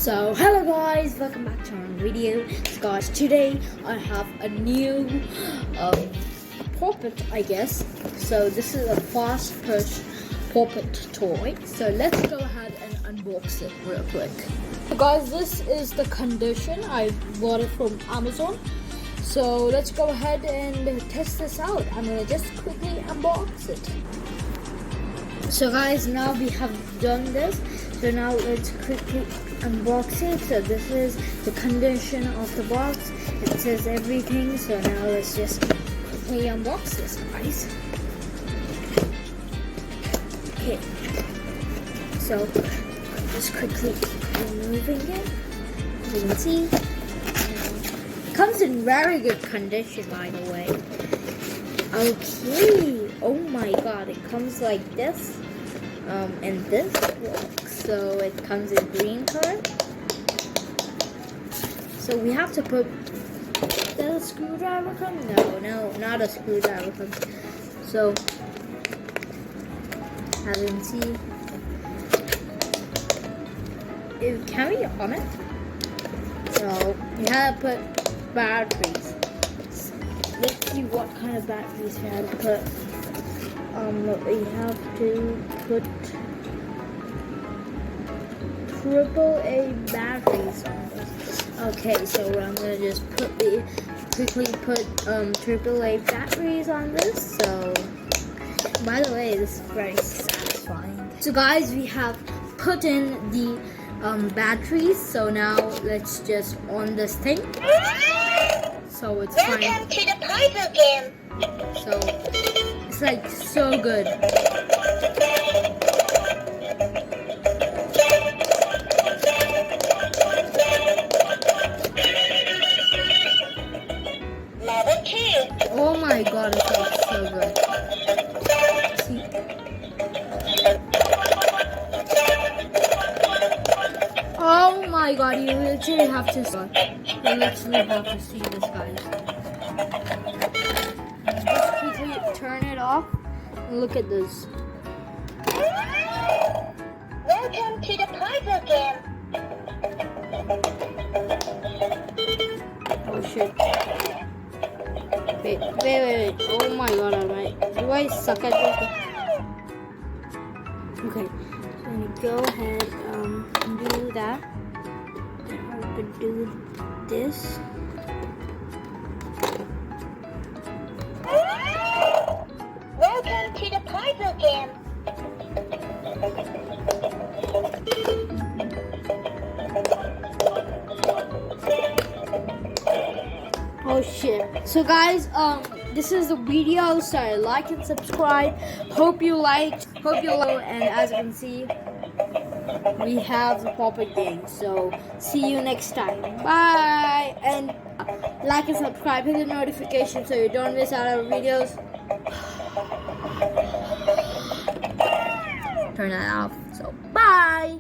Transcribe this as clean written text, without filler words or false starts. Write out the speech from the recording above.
So hello guys, welcome back to our video. So guys, today I have a new poppit, I guess. So this is a fast push poppit toy. So let's go ahead and unbox it real quick. So guys, this is the condition. I bought it from Amazon. So let's go ahead and test this out. I'm gonna just quickly unbox it. So guys, now we have done this. So now let's quickly unbox it. So this is the condition of the box. It says everything. So now let's just quickly unbox this, guys. Okay. So I'm just quickly removing it. As you can see, it comes in very good condition, by the way. Okay. Oh my God! It comes like this. And this box, so it comes in green color. So we have to put the screwdriver come? No, not a screwdriver come. So as you can see, can we on it? So we have to put batteries. Let's see what kind of batteries we have to put. We have to put AAA batteries on this. Okay, so I'm gonna just quickly put AAA batteries on this. So, by the way, this is very satisfying. So guys, we have put in the batteries. So now let's just on this thing. So it's fine. Welcome to the puzzle game. So it's like so good. Level 2. Oh my God, it's like so good. See? Oh my God, you literally have to see. You literally have to see this, guys. Just quickly turn it off and look at this. Welcome to the puzzle game. Oh shit. Wait. Oh my God, do I suck at this? Okay, so I'm gonna go ahead and do that. And I could do this. Welcome to the puzzle game. Oh shit. So guys, this is the video. So like and subscribe. Hope you liked. And as you can see, we have the poppit game. So see you next time. Bye. And like and subscribe. Hit the notification so you don't miss out on our videos. Turn that off. So bye.